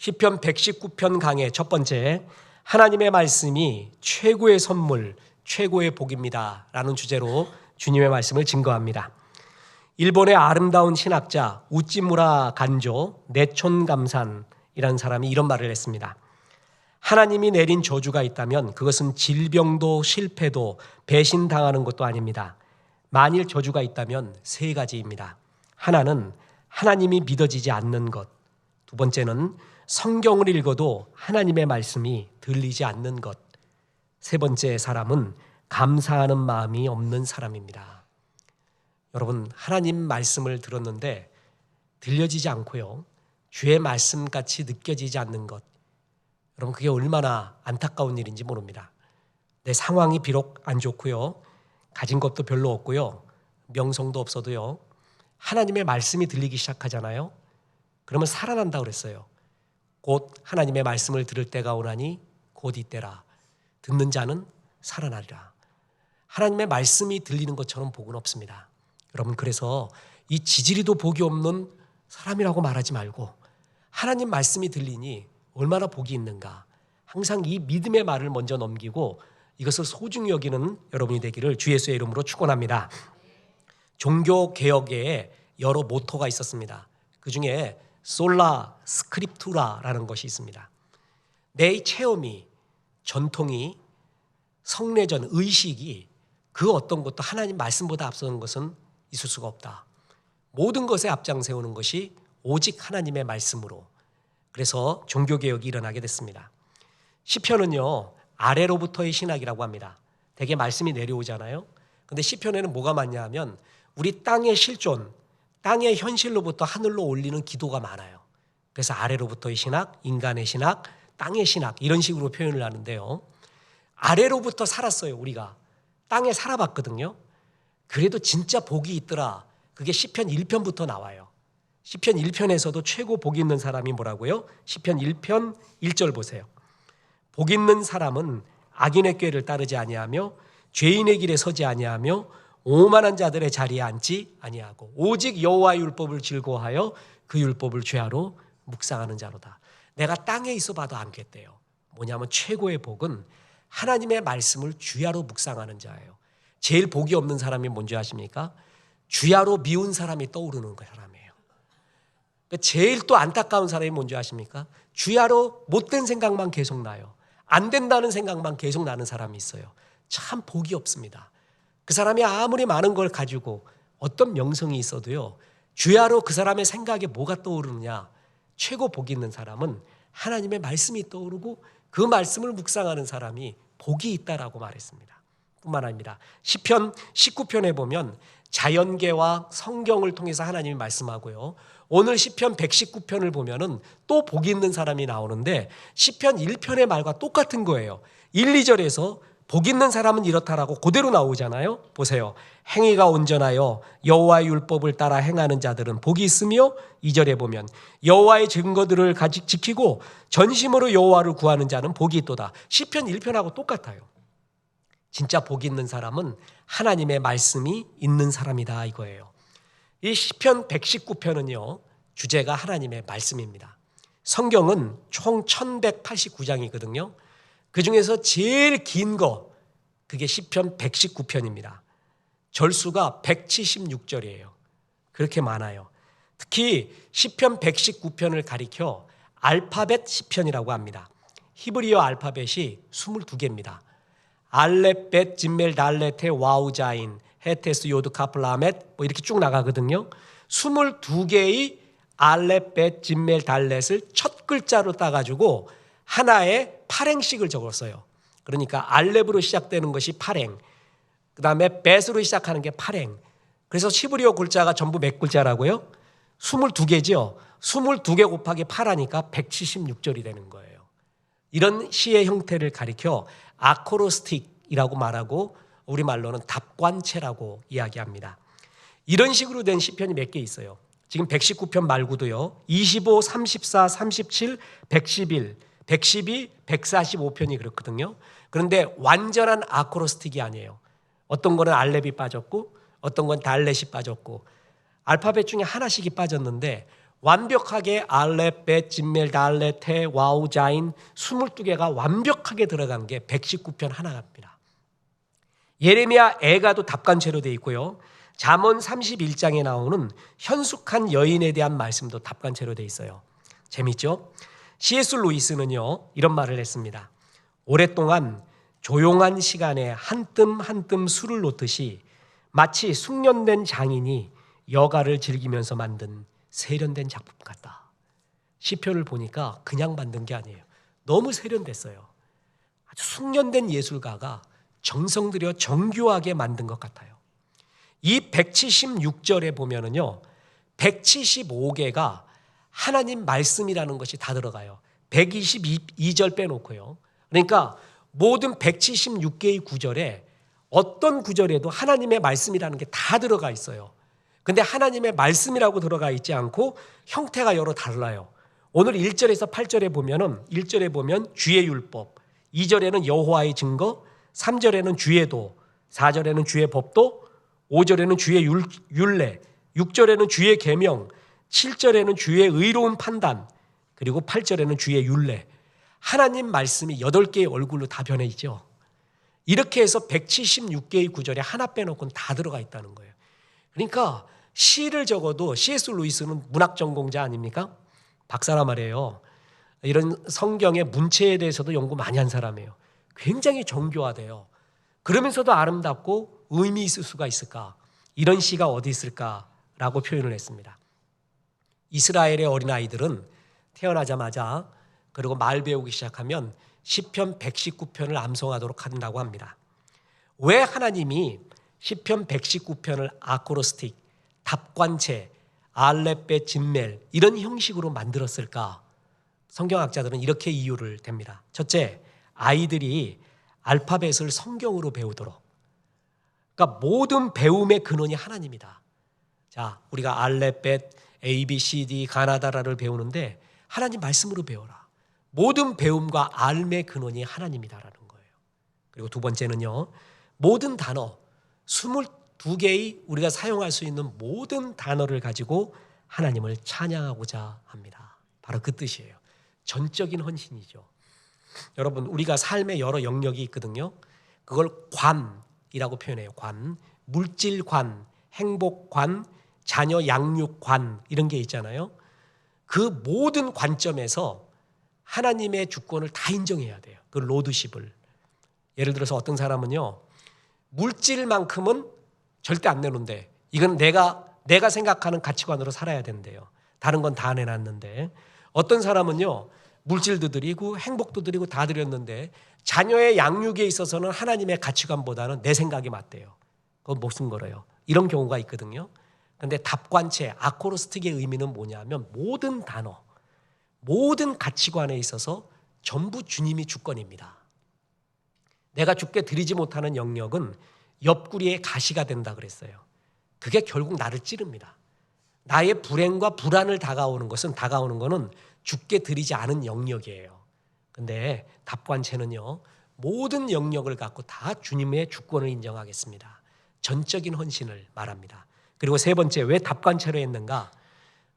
시편 119편 강의 첫 번째, 하나님의 말씀이 최고의 선물, 최고의 복입니다 라는 주제로 주님의 말씀을 증거합니다. 일본의 아름다운 신학자 우찌무라 간조 내촌감산이라는 사람이 이런 말을 했습니다. 하나님이 내린 저주가 있다면 그것은 질병도 실패도 배신당하는 것도 아닙니다. 만일 저주가 있다면 세 가지입니다. 하나는 하나님이 믿어지지 않는 것, 두 번째는 성경을 읽어도 하나님의 말씀이 들리지 않는 것, 세 번째 사람은 감사하는 마음이 없는 사람입니다. 여러분, 하나님 말씀을 들었는데 들려지지 않고요, 주의 말씀같이 느껴지지 않는 것, 여러분 그게 얼마나 안타까운 일인지 모릅니다. 내 상황이 비록 안 좋고요, 가진 것도 별로 없고요, 명성도 없어도요, 하나님의 말씀이 들리기 시작하잖아요. 그러면 살아난다 그랬어요. 곧 하나님의 말씀을 들을 때가 오나니 곧 이때라. 듣는 자는 살아나리라. 하나님의 말씀이 들리는 것처럼 복은 없습니다. 여러분, 그래서 이 지지리도 복이 없는 사람이라고 말하지 말고 하나님 말씀이 들리니 얼마나 복이 있는가, 항상 이 믿음의 말을 먼저 넘기고 이것을 소중히 여기는 여러분이 되기를 주 예수의 이름으로 축원합니다. 종교개혁에 여러 모토가 있었습니다. 그 중에 솔라 스크립투라라는 것이 있습니다. 내 체험이, 전통이, 성례전, 의식이 그 어떤 것도 하나님 말씀보다 앞서는 것은 있을 수가 없다. 모든 것에 앞장세우는 것이 오직 하나님의 말씀으로. 그래서 종교개혁이 일어나게 됐습니다. 시편은요, 아래로부터의 신학이라고 합니다. 대개 말씀이 내려오잖아요. 근데 시편에는 뭐가 많냐 하면 우리 땅의 실존, 땅의 현실로부터 하늘로 올리는 기도가 많아요. 그래서 아래로부터의 신학, 인간의 신학, 땅의 신학 이런 식으로 표현을 하는데요. 아래로부터 살았어요. 우리가 땅에 살아봤거든요. 그래도 진짜 복이 있더라. 그게 시편 1편부터 나와요. 시편 1편에서도 최고 복이 있는 사람이 뭐라고요? 시편 1편 1절 보세요. 복 있는 사람은 악인의 꾀를 따르지 아니하며 죄인의 길에 서지 아니하며 오만한 자들의 자리에 앉지 아니하고 오직 여호와의 율법을 즐거워하여 그 율법을 죄하로 묵상하는 자로다. 내가 땅에 있어 봐도 않겠대요. 뭐냐면 최고의 복은 하나님의 말씀을 주야로 묵상하는 자예요. 제일 복이 없는 사람이 뭔지 아십니까? 주야로 미운 사람이 떠오르는 사람이에요. 제일 또 안타까운 사람이 뭔지 아십니까? 주야로 못된 생각만 계속 나요. 안 된다는 생각만 계속 나는 사람이 있어요. 참 복이 없습니다. 그 사람이 아무리 많은 걸 가지고 어떤 명성이 있어도요, 주야로 그 사람의 생각에 뭐가 떠오르느냐? 최고 복이 있는 사람은 하나님의 말씀이 떠오르고 그 말씀을 묵상하는 사람이 복이 있다라고 말했습니다. 뿐만 아니라 시편 19편에 보면 자연계와 성경을 통해서 하나님이 말씀하고요, 오늘 시편 119편을 보면은 또 복이 있는 사람이 나오는데 시편 1편의 말과 똑같은 거예요. 1, 2절에서 복 있는 사람은 이렇다라고 그대로 나오잖아요. 보세요. 행위가 온전하여 여호와의 율법을 따라 행하는 자들은 복이 있으며 2절에 보면 여호와의 증거들을 지키고 전심으로 여호와를 구하는 자는 복이 있도다. 시편 1편하고 똑같아요. 진짜 복이 있는 사람은 하나님의 말씀이 있는 사람이다 이거예요. 이 시편 119편은요, 주제가 하나님의 말씀입니다. 성경은 총 1189장이거든요. 그 중에서 제일 긴 거, 그게 시편 119편입니다. 절수가 176절이에요. 그렇게 많아요. 특히 시편 119편을 가리켜 알파벳 시편이라고 합니다. 히브리어 알파벳이 22개입니다. 알렙, 벳, 짐멜, 달렛, 테, 와우, 자인, 헤테스, 요드, 카플라멧 뭐 이렇게 쭉 나가거든요. 22개의 알렙, 벳, 짐멜, 달렛을 첫 글자로 따가지고 하나의 8행씩을 적었어요. 그러니까 알렙으로 시작되는 것이 8행, 그 다음에 벳으로 시작하는 게 8행. 그래서 히브리어 글자가 전부 몇 글자라고요? 22개죠. 22개 곱하기 8하니까 176절이 되는 거예요. 이런 시의 형태를 가리켜 아코로스틱이라고 말하고 우리말로는 답관체라고 이야기합니다. 이런 식으로 된 시편이 몇 개 있어요. 지금 119편 말고도요, 25, 34, 37, 111, 112, 145편이 그렇거든요. 그런데 완전한 아코로스틱이 아니에요. 어떤 거는 알렙이 빠졌고 어떤 건 달렛이 빠졌고 알파벳 중에 하나씩이 빠졌는데 완벽하게 알렙, 벳, 짐멜, 달렛, 테, 와우, 자인 22개가 완벽하게 들어간 게 119편 하나입니다. 예레미야 애가도 답관체로 되어 있고요. 잠언 31장에 나오는 현숙한 여인에 대한 말씀도 답관체로 되어 있어요. 재밌죠? C.S. 루이스는요 이런 말을 했습니다. 오랫동안 조용한 시간에 한 뜸 한 뜸 술을 놓듯이 마치 숙련된 장인이 여가를 즐기면서 만든 세련된 작품 같다. 시편을 보니까 그냥 만든 게 아니에요. 너무 세련됐어요. 아주 숙련된 예술가가 정성 들여 정교하게 만든 것 같아요. 이 176절에 보면은요 175개가 하나님 말씀이라는 것이 다 들어가요. 122절 빼놓고요. 그러니까 모든 176개의 구절에 어떤 구절에도 하나님의 말씀이라는 게 다 들어가 있어요. 근데 하나님의 말씀이라고 들어가 있지 않고 형태가 여러 달라요. 오늘 1절에서 8절에 보면은 1절에 보면 주의 율법, 2절에는 여호와의 증거, 3절에는 주의 도, 4절에는 주의 법도, 5절에는 주의 율례, 6절에는 주의 계명, 7절에는 주의 의로운 판단, 그리고 8절에는 주의 율례. 하나님 말씀이 8개의 얼굴로 다 변해 있죠. 이렇게 해서 176개의 구절에 하나 빼놓고는 다 들어가 있다는 거예요. 그러니까 시를 적어도 C.S. 루이스는 문학 전공자 아닙니까? 박사란 말이에요. 이런 성경의 문체에 대해서도 연구 많이 한 사람이에요. 굉장히 정교하대요. 그러면서도 아름답고 의미 있을 수가 있을까? 이런 시가 어디 있을까라고 표현을 했습니다. 이스라엘의 어린아이들은 태어나자마자 그리고 말 배우기 시작하면 시편 119편을 암송하도록 한다고 합니다. 왜 하나님이 시편 119편을 아코로스틱, 답관체, 알렙벳, 짐멜 이런 형식으로 만들었을까? 성경학자들은 이렇게 이유를 댑니다. 첫째, 아이들이 알파벳을 성경으로 배우도록. 그러니까 모든 배움의 근원이 하나님이다. 자, 우리가 알렙벳, A, B, C, D, 가나다라를 배우는데 하나님 말씀으로 배워라. 모든 배움과 알의 근원이 하나님이다라는 거예요. 그리고 두 번째는요. 모든 단어, 22개의 우리가 사용할 수 있는 모든 단어를 가지고 하나님을 찬양하고자 합니다. 바로 그 뜻이에요. 전적인 헌신이죠. 여러분, 우리가 삶의 여러 영역이 있거든요. 그걸 관이라고 표현해요. 관, 물질관, 행복관, 자녀 양육관 이런 게 있잖아요. 그 모든 관점에서 하나님의 주권을 다 인정해야 돼요. 그 로드십을. 예를 들어서 어떤 사람은요. 물질만큼은 절대 안 내놓는데 이건 내가 생각하는 가치관으로 살아야 된대요. 다른 건 다 내놨는데 어떤 사람은요. 물질도 드리고 행복도 드리고 다 드렸는데 자녀의 양육에 있어서는 하나님의 가치관보다는 내 생각이 맞대요. 그건 목숨 걸어요. 이런 경우가 있거든요. 그런데 답관체, 아코로스틱의 의미는 뭐냐면 모든 단어, 모든 가치관에 있어서 전부 주님이 주권입니다. 내가 주께 드리지 못하는 영역은 옆구리에 가시가 된다 그랬어요. 그게 결국 나를 찌릅니다. 나의 불행과 불안을 다가오는 거는 주께 드리지 않은 영역이에요. 근데 답관체는요. 모든 영역을 갖고 다 주님의 주권을 인정하겠습니다. 전적인 헌신을 말합니다. 그리고 세 번째, 왜 답관체로 했는가?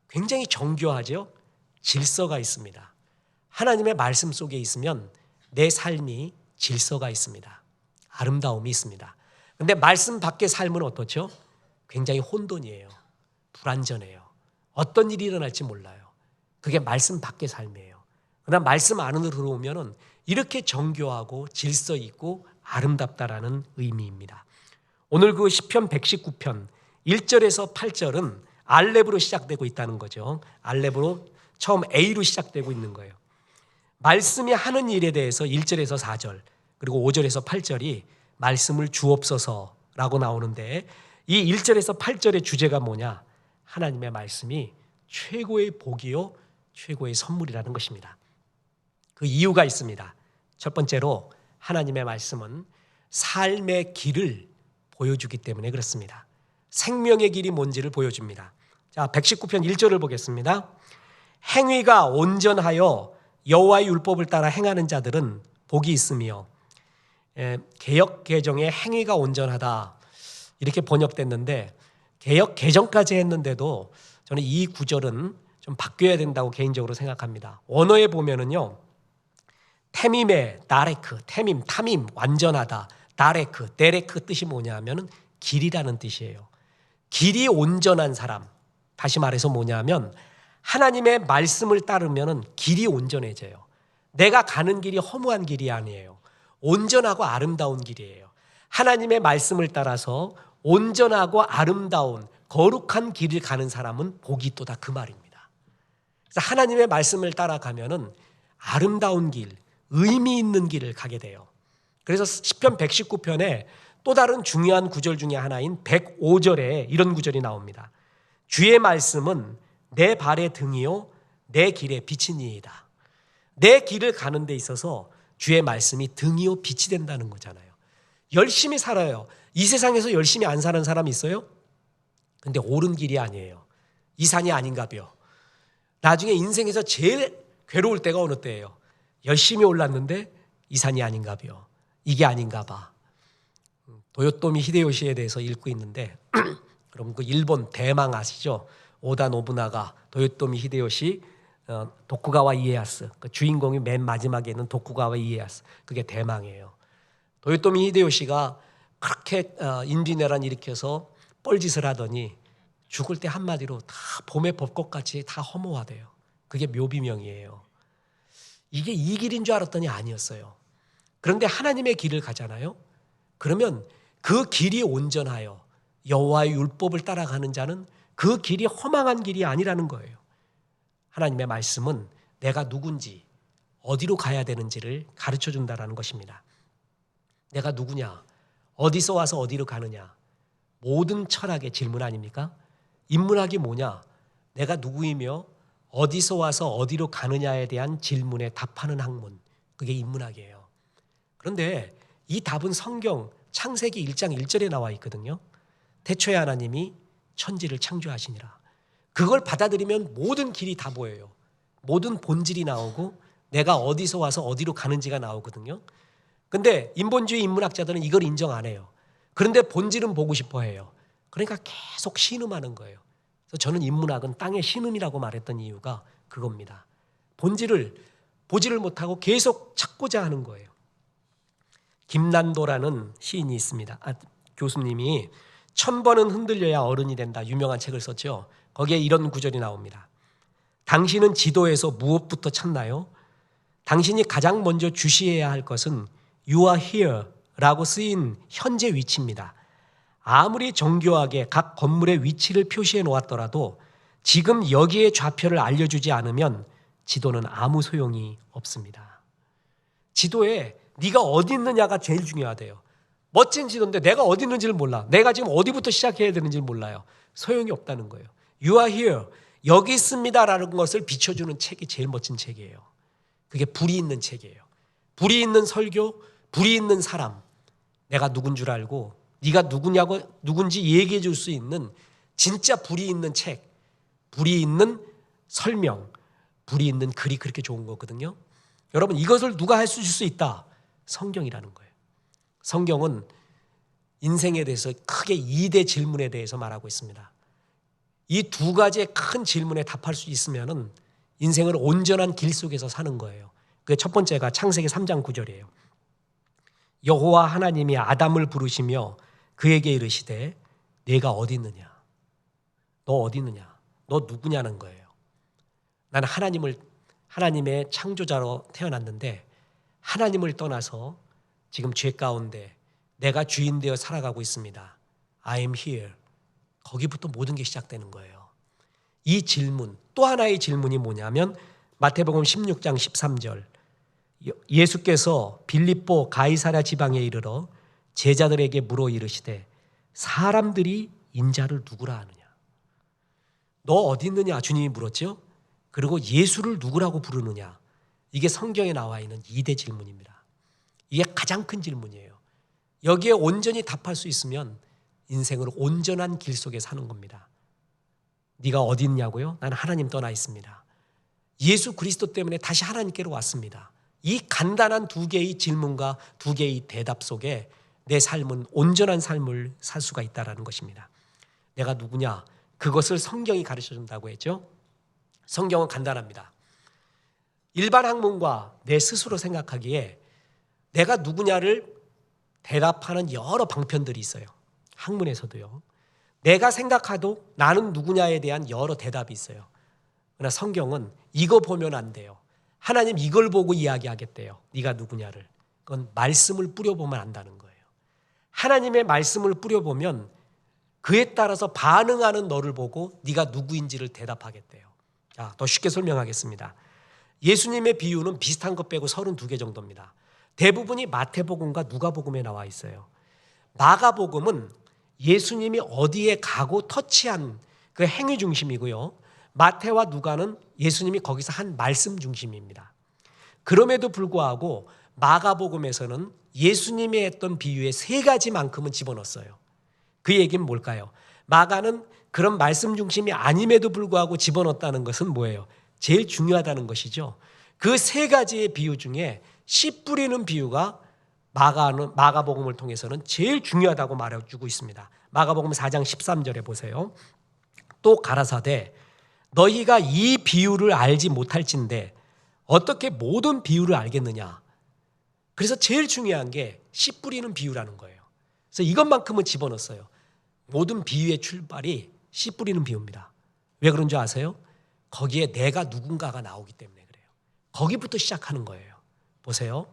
굉장히 정교하죠. 질서가 있습니다. 하나님의 말씀 속에 있으면 내 삶이 질서가 있습니다. 아름다움이 있습니다. 그런데 말씀 밖의 삶은 어떻죠? 굉장히 혼돈이에요. 불안전해요. 어떤 일이 일어날지 몰라요. 그게 말씀 밖의 삶이에요. 그러나 말씀 안으로 들어오면 이렇게 정교하고 질서 있고 아름답다라는 의미입니다. 오늘 그 시편 119편 1절에서 8절은 알렙으로 시작되고 있다는 거죠. 알렙으로 처음 A로 시작되고 있는 거예요. 말씀이 하는 일에 대해서 1절에서 4절 그리고 5절에서 8절이 말씀을 주옵소서라고 나오는데 이 1절에서 8절의 주제가 뭐냐? 하나님의 말씀이 최고의 복이요 최고의 선물이라는 것입니다. 그 이유가 있습니다. 첫 번째로 하나님의 말씀은 삶의 길을 보여주기 때문에 그렇습니다. 생명의 길이 뭔지를 보여줍니다. 자, 119편 1절을 보겠습니다. 행위가 온전하여 여호와의 율법을 따라 행하는 자들은 복이 있으며, 개역 개정에 행위가 온전하다 이렇게 번역됐는데 개역 개정까지 했는데도 저는 이 구절은 좀 바뀌어야 된다고 개인적으로 생각합니다. 언어에 보면은요, 테밈의 다레크, 테밈, 타밈, 완전하다, 다레크, 데레크 뜻이 뭐냐 하면은 길이라는 뜻이에요. 길이 온전한 사람, 다시 말해서 뭐냐면 하나님의 말씀을 따르면은 길이 온전해져요. 내가 가는 길이 허무한 길이 아니에요. 온전하고 아름다운 길이에요. 하나님의 말씀을 따라서 온전하고 아름다운 거룩한 길을 가는 사람은 복이 있도다, 그 말입니다. 그래서 하나님의 말씀을 따라가면은 아름다운 길, 의미 있는 길을 가게 돼요. 그래서 시편 119편에 또 다른 중요한 구절 중에 하나인 105절에 이런 구절이 나옵니다. 주의 말씀은 내 발의 등이요 내 길의 빛이니이다. 내 길을 가는 데 있어서 주의 말씀이 등이요 빛이 된다는 거잖아요. 열심히 살아요. 이 세상에서 열심히 안 사는 사람이 있어요? 근데 옳은 길이 아니에요. 이 산이 아닌가벼. 나중에 인생에서 제일 괴로울 때가 어느 때예요? 열심히 올랐는데 이 산이 아닌가벼. 이게 아닌가 봐. 도요토미 히데요시에 대해서 읽고 있는데 그럼 그 일본 대망 아시죠? 오다 노부나가, 도요토미 히데요시, 도쿠가와 이에야스. 그 주인공이 맨 마지막에 있는 도쿠가와 이에야스. 그게 대망이에요. 도요토미 히데요시가 그렇게 인디내란 일으켜서 뻘짓을 하더니 죽을 때 한마디로 다 봄의 벚꽃같이 다 허무하대요. 그게 묘비명이에요. 이게 이 길인 줄 알았더니 아니었어요. 그런데 하나님의 길을 가잖아요. 그러면 그 길이 온전하여 여호와의 율법을 따라가는 자는 그 길이 허망한 길이 아니라는 거예요. 하나님의 말씀은 내가 누군지, 어디로 가야 되는지를 가르쳐 준다는 것입니다. 내가 누구냐, 어디서 와서 어디로 가느냐, 모든 철학의 질문 아닙니까? 인문학이 뭐냐, 내가 누구이며 어디서 와서 어디로 가느냐에 대한 질문에 답하는 학문, 그게 인문학이에요. 그런데 이 답은 성경 창세기 1장 1절에 나와 있거든요. 태초에 하나님이 천지를 창조하시니라. 그걸 받아들이면 모든 길이 다 보여요. 모든 본질이 나오고 내가 어디서 와서 어디로 가는지가 나오거든요. 근데 인본주의 인문학자들은 이걸 인정 안 해요. 그런데 본질은 보고 싶어 해요. 그러니까 계속 신음하는 거예요. 그래서 저는 인문학은 땅의 신음이라고 말했던 이유가 그겁니다. 본질을 보지를 못하고 계속 찾고자 하는 거예요. 김난도라는 시인이 있습니다. 교수님이 1000번은 흔들려야 어른이 된다, 유명한 책을 썼죠. 거기에 이런 구절이 나옵니다. 당신은 지도에서 무엇부터 찾나요? 당신이 가장 먼저 주시해야 할 것은 You are here 라고 쓰인 현재 위치입니다. 아무리 정교하게 각 건물의 위치를 표시해 놓았더라도 지금 여기에 좌표를 알려주지 않으면 지도는 아무 소용이 없습니다. 지도에 네가 어디 있느냐가 제일 중요하대요. 멋진 지도인데 내가 어디 있는지를 몰라. 내가 지금 어디부터 시작해야 되는지를 몰라요. 소용이 없다는 거예요. You are here. 여기 있습니다라는 것을 비춰주는 책이 제일 멋진 책이에요. 그게 불이 있는 책이에요. 불이 있는 설교, 불이 있는 사람. 내가 누군 줄 알고 네가 누구냐고 누군지 얘기해 줄 수 있는 진짜 불이 있는 책, 불이 있는 설명, 불이 있는 글이 그렇게 좋은 거거든요. 여러분, 이것을 누가 할 수 있다? 성경이라는 거예요. 성경은 인생에 대해서 크게 2대 질문에 대해서 말하고 있습니다. 이 두 가지의 큰 질문에 답할 수 있으면은 인생을 온전한 길 속에서 사는 거예요. 그 첫 번째가 창세기 3장 9절이에요. 여호와 하나님이 아담을 부르시며 그에게 이르시되 내가 어디 있느냐? 너 어디 있느냐? 너 누구냐는 거예요. 나는 하나님의 창조자로 태어났는데 하나님을 떠나서 지금 죄 가운데 내가 주인 되어 살아가고 있습니다. I am here. 거기부터 모든 게 시작되는 거예요. 이 질문, 또 하나의 질문이 뭐냐면 마태복음 16장 13절 예수께서 빌립보 가이사랴 지방에 이르러 제자들에게 물어 이르시되 사람들이 인자를 누구라 하느냐? 너 어디 있느냐? 주님이 물었죠. 그리고 예수를 누구라고 부르느냐? 이게 성경에 나와 있는 2대 질문입니다. 이게 가장 큰 질문이에요. 여기에 온전히 답할 수 있으면 인생을 온전한 길 속에 사는 겁니다. 네가 어디 있냐고요? 나는 하나님 떠나 있습니다. 예수 그리스도 때문에 다시 하나님께로 왔습니다. 이 간단한 2개의 질문과 2개의 대답 속에 내 삶은 온전한 삶을 살 수가 있다는 것입니다. 내가 누구냐? 그것을 성경이 가르쳐준다고 했죠. 성경은 간단합니다. 일반 학문과 내 스스로 생각하기에 내가 누구냐를 대답하는 여러 방편들이 있어요. 학문에서도요. 내가 생각해도 나는 누구냐에 대한 여러 대답이 있어요. 그러나 성경은 이거 보면 안 돼요. 하나님 이걸 보고 이야기하겠대요. 네가 누구냐를. 그건 말씀을 뿌려보면 안다는 거예요. 하나님의 말씀을 뿌려보면 그에 따라서 반응하는 너를 보고 네가 누구인지를 대답하겠대요. 자, 더 쉽게 설명하겠습니다. 예수님의 비유는 비슷한 것 빼고 32개 정도입니다. 대부분이 마태복음과 누가복음에 나와 있어요. 마가복음은 예수님이 어디에 가고 터치한 그 행위 중심이고요. 마태와 누가는 예수님이 거기서 한 말씀 중심입니다. 그럼에도 불구하고 마가복음에서는 예수님이 했던 비유의 3가지만큼은 집어넣었어요. 그 얘기는 뭘까요? 마가는 그런 말씀 중심이 아님에도 불구하고 집어넣었다는 것은 뭐예요? 제일 중요하다는 것이죠. 그 3가지의 비유 중에 씨 뿌리는 비유가 마가복음을 통해서는 제일 중요하다고 말해주고 있습니다. 마가복음 4장 13절에 보세요. 또 가라사대 너희가 이 비유를 알지 못할진대 어떻게 모든 비유를 알겠느냐. 그래서 제일 중요한 게 씨 뿌리는 비유라는 거예요. 그래서 이것만큼은 집어넣었어요. 모든 비유의 출발이 씨 뿌리는 비유입니다. 왜 그런 줄 아세요? 거기에 내가 누군가가 나오기 때문에 그래요. 거기부터 시작하는 거예요. 보세요.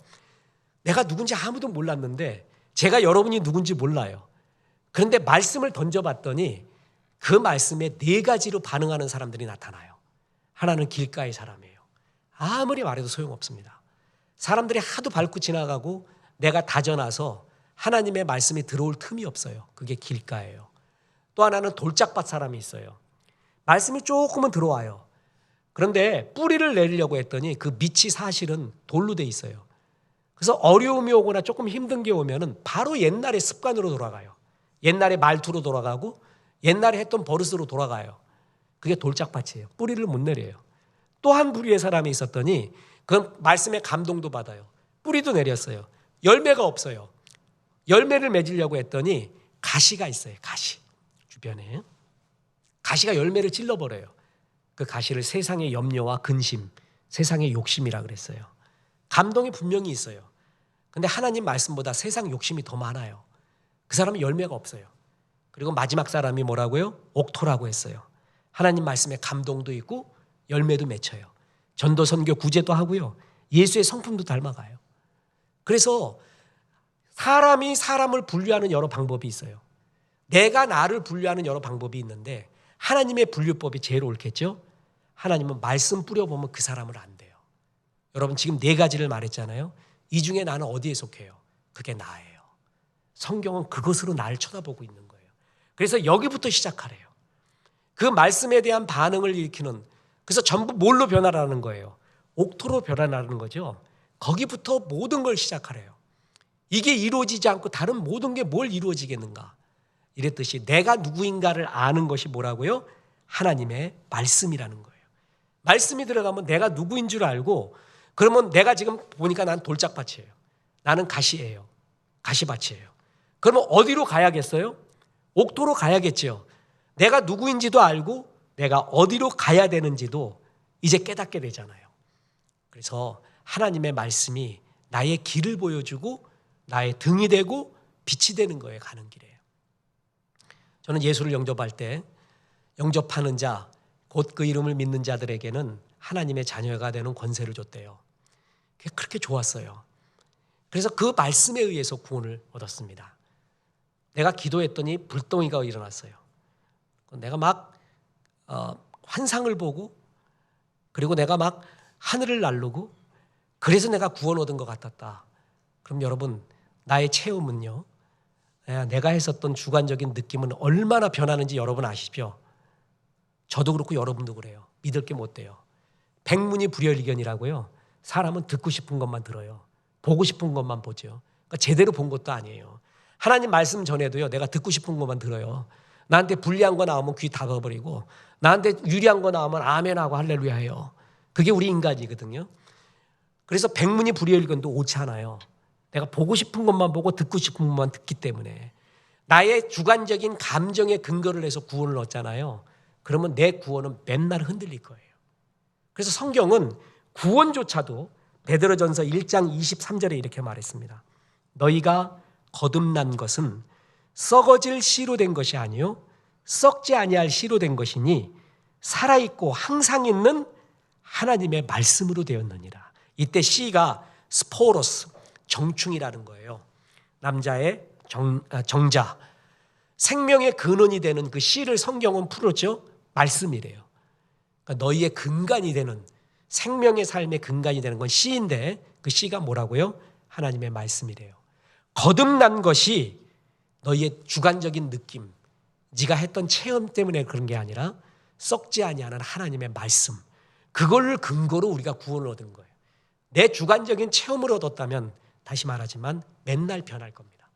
내가 누군지 아무도 몰랐는데 제가 여러분이 누군지 몰라요. 그런데 말씀을 던져봤더니 그 말씀에 4가지로 반응하는 사람들이 나타나요. 하나는 길가의 사람이에요. 아무리 말해도 소용없습니다. 사람들이 하도 밟고 지나가고 내가 다져놔서 하나님의 말씀이 들어올 틈이 없어요. 그게 길가예요. 또 하나는 돌짝밭 사람이 있어요. 말씀이 조금은 들어와요. 그런데 뿌리를 내리려고 했더니 그 밑이 사실은 돌로 돼 있어요. 그래서 어려움이 오거나 조금 힘든 게 오면은 바로 옛날의 습관으로 돌아가요. 옛날의 말투로 돌아가고 옛날에 했던 버릇으로 돌아가요. 그게 돌짝밭이에요. 뿌리를 못 내려요. 또 한 부류의 사람이 있었더니 그 말씀에 감동도 받아요. 뿌리도 내렸어요. 열매가 없어요. 열매를 맺으려고 했더니 가시가 있어요. 가시 주변에. 가시가 열매를 찔러버려요. 그 가시를 세상의 염려와 근심, 세상의 욕심이라 그랬어요. 감동이 분명히 있어요. 근데 하나님 말씀보다 세상 욕심이 더 많아요. 그 사람은 열매가 없어요. 그리고 마지막 사람이 뭐라고요? 옥토라고 했어요. 하나님 말씀에 감동도 있고 열매도 맺혀요. 전도, 선교, 구제도 하고요. 예수의 성품도 닮아가요. 그래서 사람이 사람을 분류하는 여러 방법이 있어요. 내가 나를 분류하는 여러 방법이 있는데 하나님의 분류법이 제일 옳겠죠? 하나님은 말씀 뿌려보면 그 사람을 안 돼요. 여러분 지금 4가지를 말했잖아요. 이 중에 나는 어디에 속해요? 그게 나예요. 성경은 그것으로 나를 쳐다보고 있는 거예요. 그래서 여기부터 시작하래요. 그 말씀에 대한 반응을 일으키는, 그래서 전부 뭘로 변화라는 거예요? 옥토로 변화라는 거죠. 거기부터 모든 걸 시작하래요. 이게 이루어지지 않고 다른 모든 게 뭘 이루어지겠는가? 이랬듯이 내가 누구인가를 아는 것이 뭐라고요? 하나님의 말씀이라는 거예요. 말씀이 들어가면 내가 누구인 줄 알고, 그러면 내가 지금 보니까 난 돌짝밭이에요. 나는 가시예요. 가시밭이에요. 그러면 어디로 가야겠어요? 옥토로 가야겠죠. 내가 누구인지도 알고 내가 어디로 가야 되는지도 이제 깨닫게 되잖아요. 그래서 하나님의 말씀이 나의 길을 보여주고 나의 등이 되고 빛이 되는 거예요. 가는 길에. 저는 예수를 영접할 때 영접하는 자, 곧 그 이름을 믿는 자들에게는 하나님의 자녀가 되는 권세를 줬대요. 그게 그렇게 좋았어요. 그래서 그 말씀에 의해서 구원을 얻었습니다. 내가 기도했더니 불덩이가 일어났어요. 내가 막 환상을 보고, 그리고 내가 막 하늘을 날르고, 그래서 내가 구원 얻은 것 같았다. 그럼 여러분, 나의 체험은요, 내가 했었던 주관적인 느낌은 얼마나 변하는지 여러분 아시죠? 저도 그렇고 여러분도 그래요. 믿을 게 못 돼요. 백문이 불여일견이라고요. 사람은 듣고 싶은 것만 들어요. 보고 싶은 것만 보죠. 그러니까 제대로 본 것도 아니에요. 하나님 말씀 전에도요, 내가 듣고 싶은 것만 들어요. 나한테 불리한 거 나오면 귀 닫아버리고, 나한테 유리한 거 나오면 아멘하고 할렐루야 해요. 그게 우리 인간이거든요. 그래서 백문이 불여일견도 옳지 않아요. 내가 보고 싶은 것만 보고 듣고 싶은 것만 듣기 때문에 나의 주관적인 감정에 근거를 해서 구원을 얻잖아요. 그러면 내 구원은 맨날 흔들릴 거예요. 그래서 성경은 구원조차도 베드로전서 1장 23절에 이렇게 말했습니다. 너희가 거듭난 것은 썩어질 씨로 된 것이 아니요 썩지 아니할 씨로 된 것이니 살아있고 항상 있는 하나님의 말씀으로 되었느니라. 이때 씨가 스포로스, 정충이라는 거예요. 남자의 정자, 생명의 근원이 되는 그 씨를 성경은 풀었죠. 말씀이래요. 그러니까 너희의 근간이 되는, 생명의 삶의 근간이 되는 건 씨인데 그 씨가 뭐라고요? 하나님의 말씀이래요. 거듭난 것이 너희의 주관적인 느낌, 네가 했던 체험 때문에 그런 게 아니라 썩지 아니하는 하나님의 말씀, 그걸 근거로 우리가 구원을 얻은 거예요. 내 주관적인 체험을 얻었다면 다시 말하지만 맨날 변할 겁니다.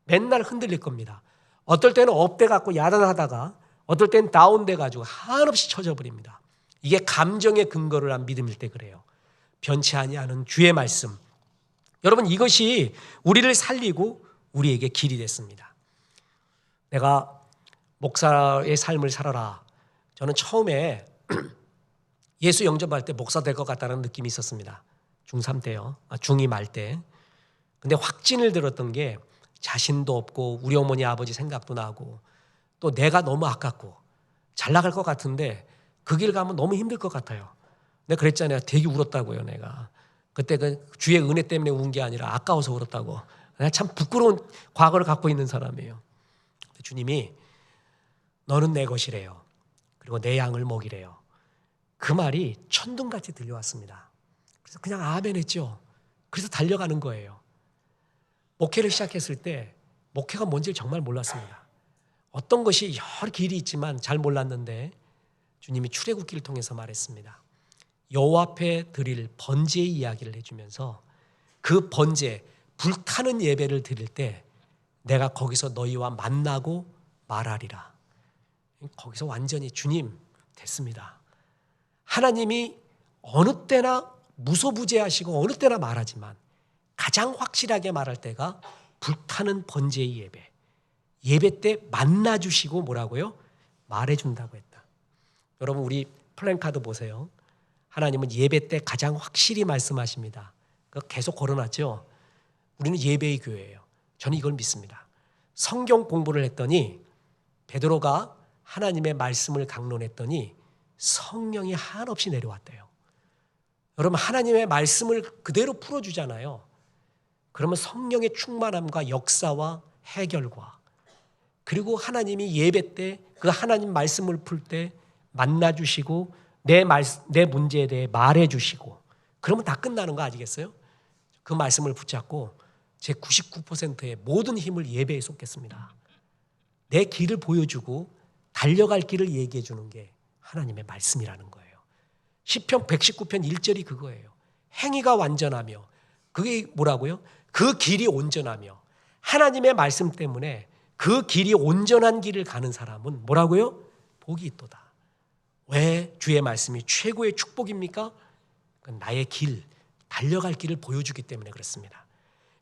맨날 흔들릴 겁니다. 어떨 때는 업돼 갖고 야단하다가 어떨 때는 다운돼 가지고 한없이 쳐져 버립니다. 이게 감정의 근거를 한 믿음일 때 그래요. 변치 아니하는 주의 말씀. 여러분, 이것이 우리를 살리고 우리에게 길이 됐습니다. 내가 목사의 삶을 살아라. 저는 처음에 예수 영접할 때 목사 될 것 같다는 느낌이 있었습니다. 중3 때요. 중2 말 때. 근데 확신을 들었던 게 자신도 없고 우리 어머니 아버지 생각도 나고 또 내가 너무 아깝고 잘 나갈 것 같은데 그 길 가면 너무 힘들 것 같아요. 내가 그랬잖아요. 되게 울었다고요. 내가 그때 그 주의 은혜 때문에 운 게 아니라 아까워서 울었다고. 내가 참 부끄러운 과거를 갖고 있는 사람이에요. 주님이 너는 내 것이래요. 그리고 내 양을 먹이래요. 그 말이 천둥같이 들려왔습니다. 그래서 그냥 아멘 했죠. 그래서 달려가는 거예요. 목회를 시작했을 때 목회가 뭔지 정말 몰랐습니다. 어떤 것이 여러 길이 있지만 잘 몰랐는데 주님이 출애굽기를 통해서 말했습니다. 여호와 앞에 드릴 번제의 이야기를 해주면서 그 번제, 불타는 예배를 드릴 때 내가 거기서 너희와 만나고 말하리라. 거기서 완전히 주님 됐습니다. 하나님이 어느 때나 무소부재하시고 어느 때나 말하지만 가장 확실하게 말할 때가 불타는 번제의 예배. 예배 때 만나주시고 뭐라고요? 말해준다고 했다. 여러분, 우리 플랜카드 보세요. 하나님은 예배 때 가장 확실히 말씀하십니다. 그거 계속 걸어놨죠. 우리는 예배의 교회예요. 저는 이걸 믿습니다. 성경 공부를 했더니 베드로가 하나님의 말씀을 강론했더니 성령이 한없이 내려왔대요. 여러분, 하나님의 말씀을 그대로 풀어주잖아요. 그러면 성령의 충만함과 역사와 해결과 그리고 하나님이 예배 때 그 하나님 말씀을 풀 때 만나주시고 내 문제에 대해 말해주시고 그러면 다 끝나는 거 아니겠어요? 그 말씀을 붙잡고 제 99%의 모든 힘을 예배에 쏟겠습니다. 내 길을 보여주고 달려갈 길을 얘기해 주는 게 하나님의 말씀이라는 거예요. 시편 119편 1절이 그거예요. 행위가 완전하며 그게 뭐라고요? 그 길이 온전하며 하나님의 말씀 때문에 그 길이 온전한 길을 가는 사람은 뭐라고요? 복이 있도다. 왜 주의 말씀이 최고의 축복입니까? 나의 길, 달려갈 길을 보여주기 때문에 그렇습니다.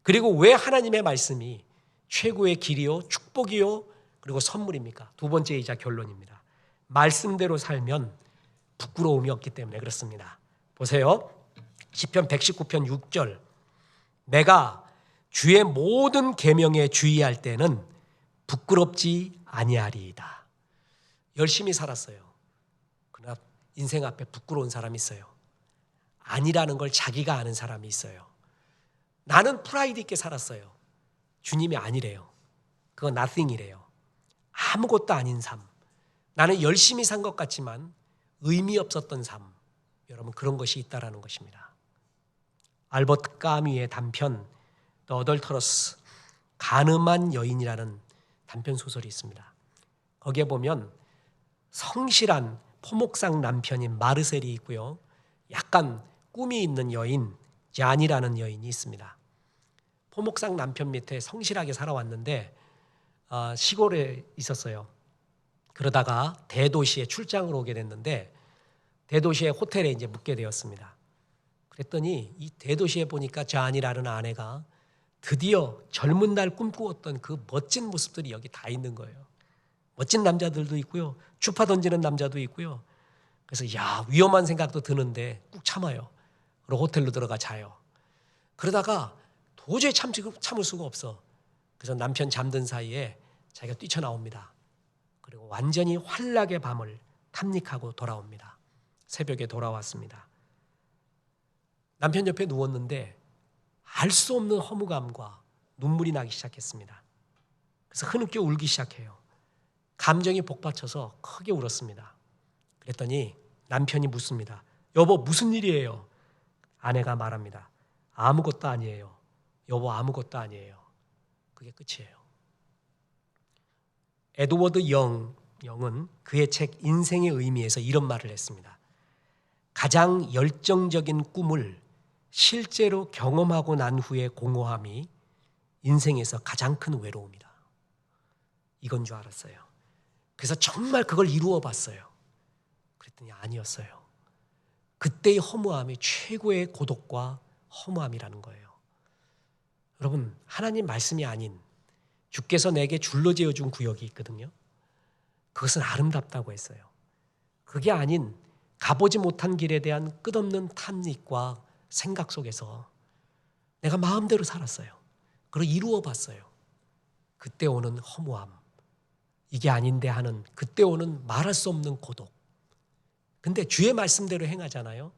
그리고 왜 하나님의 말씀이 최고의 길이요, 축복이요, 그리고 선물입니까? 두 번째이자 결론입니다. 말씀대로 살면 부끄러움이 없기 때문에 그렇습니다. 보세요. 시편 119편 6절. 내가 주의 모든 계명에 주의할 때는 부끄럽지 아니하리이다. 열심히 살았어요. 그러나 인생 앞에 부끄러운 사람이 있어요. 아니라는 걸 자기가 아는 사람이 있어요. 나는 프라이드 있게 살았어요. 주님이 아니래요. 그건 nothing이래요. 아무것도 아닌 삶. 나는 열심히 산 것 같지만 의미 없었던 삶. 여러분, 그런 것이 있다라는 것입니다. 알버트 까뮈의 단편 The Adulterous, 간음한 여인이라는 단편 소설이 있습니다. 거기에 보면 성실한 포목상 남편인 마르셀이 있고요. 약간 꿈이 있는 여인 잔이라는 여인이 있습니다. 포목상 남편 밑에 성실하게 살아왔는데 시골에 있었어요. 그러다가 대도시에 출장을 오게 됐는데 대도시의 호텔에 이제 묵게 되었습니다. 그랬더니 이 대도시에 보니까 잔이라는 아내가 드디어 젊은 날 꿈꾸었던 그 멋진 모습들이 여기 다 있는 거예요. 멋진 남자들도 있고요. 추파 던지는 남자도 있고요. 그래서 야, 위험한 생각도 드는데 꾹 참아요. 그리고 호텔로 들어가 자요. 그러다가 도저히 참을 수가 없어. 그래서 남편 잠든 사이에 자기가 뛰쳐나옵니다. 그리고 완전히 환락의 밤을 탐닉하고 돌아옵니다. 새벽에 돌아왔습니다. 남편 옆에 누웠는데 알 수 없는 허무감과 눈물이 나기 시작했습니다. 그래서 흐느껴 울기 시작해요. 감정이 복받쳐서 크게 울었습니다. 그랬더니 남편이 묻습니다. 여보, 무슨 일이에요? 아내가 말합니다. 아무것도 아니에요. 여보, 아무것도 아니에요. 그게 끝이에요. 에드워드 영은 그의 책 인생의 의미에서 이런 말을 했습니다. 가장 열정적인 꿈을 실제로 경험하고 난 후의 공허함이 인생에서 가장 큰 외로움이다. 이건 줄 알았어요. 그래서 정말 그걸 이루어 봤어요. 그랬더니 아니었어요. 그때의 허무함이 최고의 고독과 허무함이라는 거예요. 여러분, 하나님 말씀이 아닌 주께서 내게 줄로 지어준 구역이 있거든요. 그것은 아름답다고 했어요. 그게 아닌 가보지 못한 길에 대한 끝없는 탐닉과 생각 속에서 내가 마음대로 살았어요. 그리고 이루어 봤어요. 그때 오는 허무함, 이게 아닌데 하는 그때 오는 말할 수 없는 고독. 근데 주의 말씀대로 행하잖아요.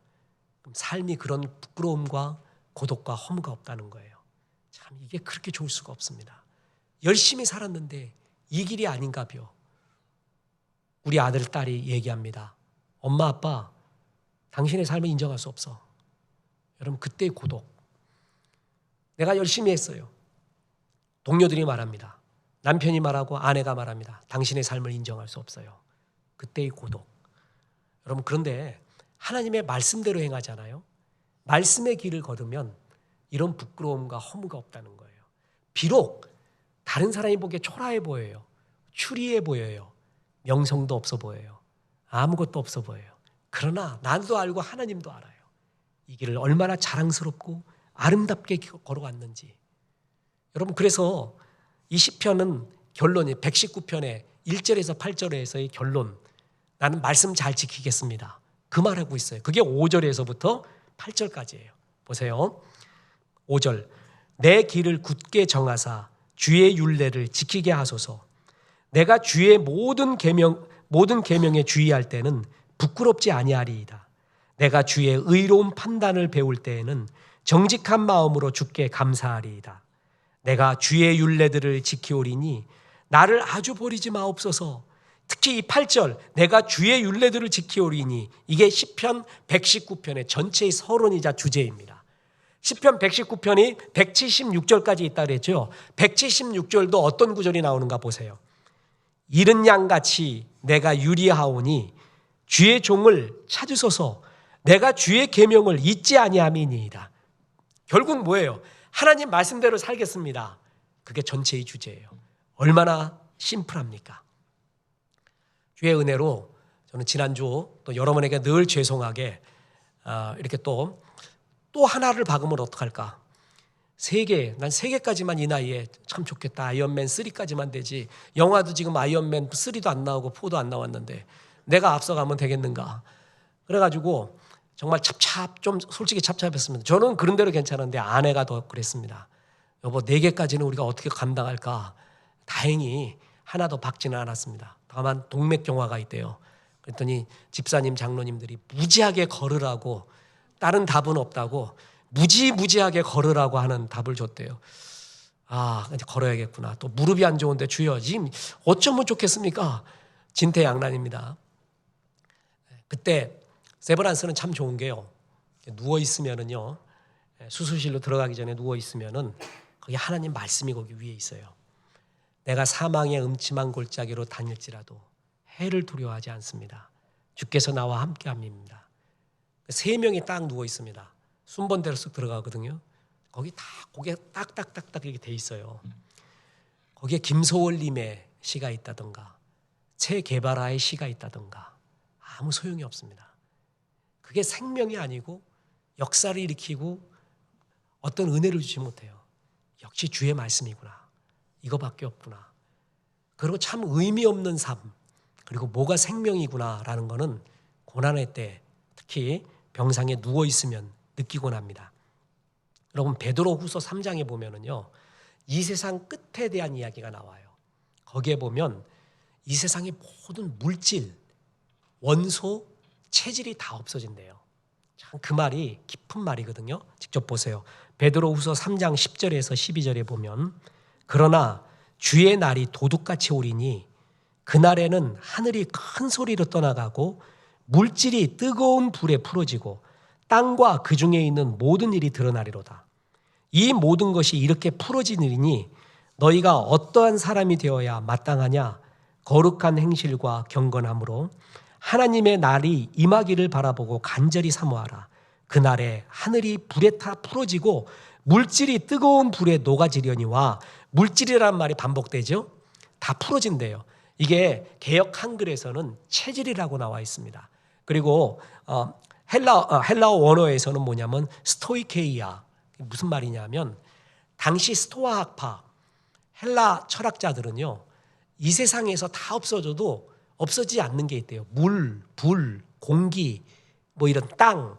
그럼 삶이 그런 부끄러움과 고독과 허무가 없다는 거예요. 참 이게 그렇게 좋을 수가 없습니다. 열심히 살았는데 이 길이 아닌가벼. 우리 아들, 딸이 얘기합니다. 엄마, 아빠, 당신의 삶을 인정할 수 없어. 여러분, 그때의 고독. 내가 열심히 했어요. 동료들이 말합니다. 남편이 말하고 아내가 말합니다. 당신의 삶을 인정할 수 없어요. 그때의 고독. 여러분, 그런데 하나님의 말씀대로 행하잖아요. 말씀의 길을 걸으면 이런 부끄러움과 허무가 없다는 거예요. 비록 다른 사람이 보기에 초라해 보여요. 추리해 보여요. 명성도 없어 보여요. 아무것도 없어 보여요. 그러나 나도 알고 하나님도 알아요. 이 길을 얼마나 자랑스럽고 아름답게 걸어왔는지. 여러분, 그래서 이 시편은 결론이 119편의 1절에서 8절에서의 결론. 나는 말씀 잘 지키겠습니다. 그 말하고 있어요. 그게 5절에서부터 8절까지예요. 보세요. 5절. 내 길을 굳게 정하사 주의 율례를 지키게 하소서. 내가 주의 모든 계명에 주의할 때는 부끄럽지 아니하리이다. 내가 주의 의로운 판단을 배울 때에는 정직한 마음으로 주께 감사하리이다. 내가 주의 율례들을 지키오리니 나를 아주 버리지 마옵소서. 특히 이 8절, 내가 주의 율례들을 지키오리니, 이게 시편 119편의 전체의 서론이자 주제입니다. 시편 119편이 176절까지 있다 그랬죠. 176절도 어떤 구절이 나오는가 보세요. 이른 양같이 내가 유리하오니 주의 종을 찾으소서. 내가 주의 계명을 잊지 아니함이니이다. 결국 뭐예요? 하나님 말씀대로 살겠습니다. 그게 전체의 주제예요. 얼마나 심플합니까? 주의 은혜로 저는 지난주 또 여러분에게 늘 죄송하게 이렇게 또 하나를 박으면 어떡할까? 난 3개까지만 이 나이에 참 좋겠다. 아이언맨 3까지만 되지. 영화도 지금 아이언맨 3도 안 나오고 4도 안 나왔는데 내가 앞서가면 되겠는가? 그래가지고 정말 좀 솔직히 찹찹했습니다. 저는 그런 대로 괜찮은데 아내가 더 그랬습니다. 여보, 4개까지는 우리가 어떻게 감당할까? 다행히 하나도 박지는 않았습니다. 다만 동맥경화가 있대요. 그랬더니 집사님, 장로님들이 무지하게 걸으라고, 다른 답은 없다고 무지하게 걸으라고 하는 답을 줬대요. 이제 걸어야겠구나. 또 무릎이 안 좋은데 주여, 지금 어쩌면 좋겠습니까? 진퇴양난입니다. 그때 세브란스는 참 좋은 게요. 누워 있으면은요, 수술실로 들어가기 전에 누워 있으면은 거기 하나님 말씀이 거기 위에 있어요. 내가 사망의 음침한 골짜기로 다닐지라도 해를 두려워하지 않습니다. 주께서 나와 함께함입니다. 3명이 딱 누워 있습니다. 순번대로 쓱 들어가거든요. 거기 다 고개 딱딱딱딱 이렇게 돼 있어요. 거기에 김소월님의 시가 있다던가 체 게바라의 시가 있다던가 아무 소용이 없습니다. 그게 생명이 아니고 역사를 일으키고 어떤 은혜를 주지 못해요. 역시 주의 말씀이구나. 이거밖에 없구나. 그리고 참 의미 없는 삶, 그리고 뭐가 생명이구나라는 거는 고난의 때 특히 병상에 누워 있으면 느끼곤 합니다. 여러분 베드로후서 3장에 보면은요. 이 세상 끝에 대한 이야기가 나와요. 거기에 보면 이 세상의 모든 물질, 원소, 체질이 다 없어진대요. 참 그 말이 깊은 말이거든요. 직접 보세요. 베드로후서 3장 10절에서 12절에 보면 그러나 주의 날이 도둑같이 오리니 그날에는 하늘이 큰 소리로 떠나가고 물질이 뜨거운 불에 풀어지고 땅과 그 중에 있는 모든 일이 드러나리로다. 이 모든 것이 이렇게 풀어지느니 너희가 어떠한 사람이 되어야 마땅하냐? 거룩한 행실과 경건함으로 하나님의 날이 임하기를 바라보고 간절히 사모하라. 그날에 하늘이 불에 타 풀어지고 물질이 뜨거운 불에 녹아지려니와 물질이란 말이 반복되죠. 다 풀어진대요. 이게 개역 한글에서는 체질이라고 나와 있습니다. 그리고 헬라어 원어에서는 뭐냐면 스토이케이아. 무슨 말이냐면 당시 스토아 학파 헬라 철학자들은요. 이 세상에서 다 없어져도 없어지지 않는 게 있대요. 물, 불, 공기, 뭐 이런 땅.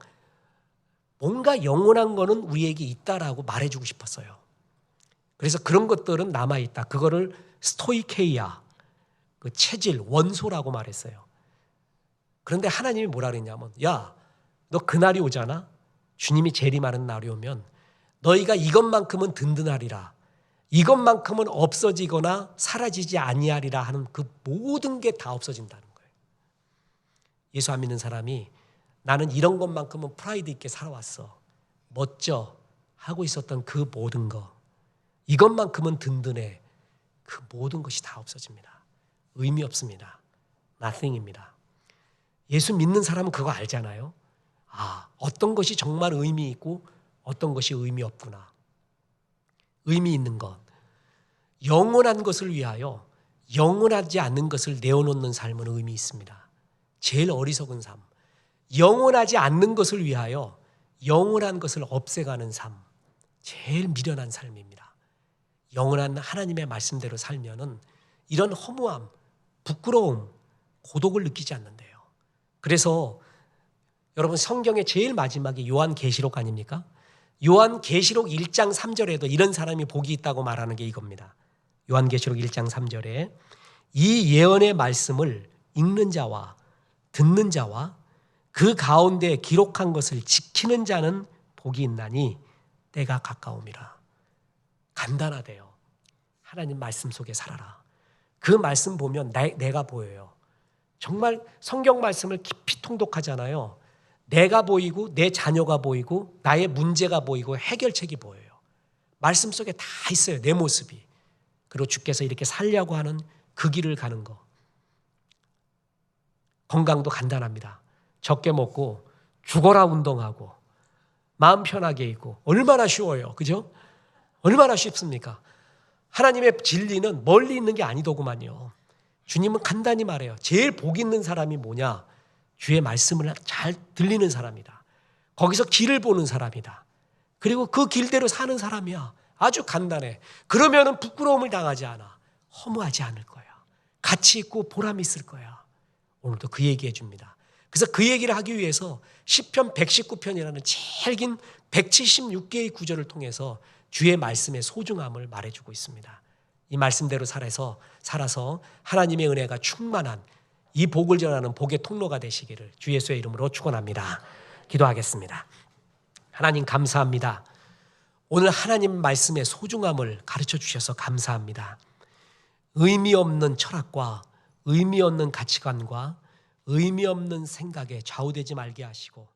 뭔가 영원한 거는 우리에게 있다라고 말해주고 싶었어요. 그래서 그런 것들은 남아있다. 그거를 스토이케이아, 그 체질, 원소라고 말했어요. 그런데 하나님이 뭐라 그랬냐면 야, 너 그날이 오잖아. 주님이 재림하는 날이 오면 너희가 이것만큼은 든든하리라. 이것만큼은 없어지거나 사라지지 아니하리라 하는 그 모든 게 다 없어진다는 거예요. 예수 안 믿는 사람이 나는 이런 것만큼은 프라이드 있게 살아왔어. 멋져. 하고 있었던 그 모든 거. 이것만큼은 든든해. 그 모든 것이 다 없어집니다. 의미 없습니다. nothing입니다. 예수 믿는 사람은 그거 알잖아요. 아, 어떤 것이 정말 의미 있고 어떤 것이 의미 없구나. 의미 있는 것. 영원한 것을 위하여 영원하지 않는 것을 내어놓는 삶은 의미 있습니다. 제일 어리석은 삶. 영원하지 않는 것을 위하여 영원한 것을 없애가는 삶. 제일 미련한 삶입니다. 영원한 하나님의 말씀대로 살면은 이런 허무함, 부끄러움, 고독을 느끼지 않는데요. 그래서 여러분 성경의 제일 마지막에 요한계시록 아닙니까? 요한계시록 1장 3절에도 이런 사람이 복이 있다고 말하는 게 이겁니다. 요한계시록 1장 3절에 이 예언의 말씀을 읽는 자와 듣는 자와 그 가운데 기록한 것을 지키는 자는 복이 있나니 때가 가까움이라. 간단하대요. 하나님 말씀 속에 살아라. 그 말씀 보면 내가 보여요. 정말 성경 말씀을 깊이 통독하잖아요. 내가 보이고 내 자녀가 보이고 나의 문제가 보이고 해결책이 보여요. 말씀 속에 다 있어요. 내 모습이. 그리고 주께서 이렇게 살려고 하는 그 길을 가는 거. 건강도 간단합니다. 적게 먹고 죽어라 운동하고 마음 편하게 있고 얼마나 쉬워요. 그죠? 얼마나 쉽습니까? 하나님의 진리는 멀리 있는 게 아니더구만요. 주님은 간단히 말해요. 제일 복 있는 사람이 뭐냐? 주의 말씀을 잘 들리는 사람이다. 거기서 길을 보는 사람이다. 그리고 그 길대로 사는 사람이야. 아주 간단해. 그러면은 부끄러움을 당하지 않아. 허무하지 않을 거야. 가치 있고 보람 있을 거야. 오늘도 그 얘기해 줍니다. 그래서 그 얘기를 하기 위해서 시편 119편이라는 제일 긴 176개의 구절을 통해서 주의 말씀의 소중함을 말해주고 있습니다. 이 말씀대로 살아서 하나님의 은혜가 충만한 이 복을 전하는 복의 통로가 되시기를 주 예수의 이름으로 축원합니다. 기도하겠습니다. 하나님 감사합니다. 오늘 하나님 말씀의 소중함을 가르쳐 주셔서 감사합니다. 의미 없는 철학과 의미 없는 가치관과 의미 없는 생각에 좌우되지 말게 하시고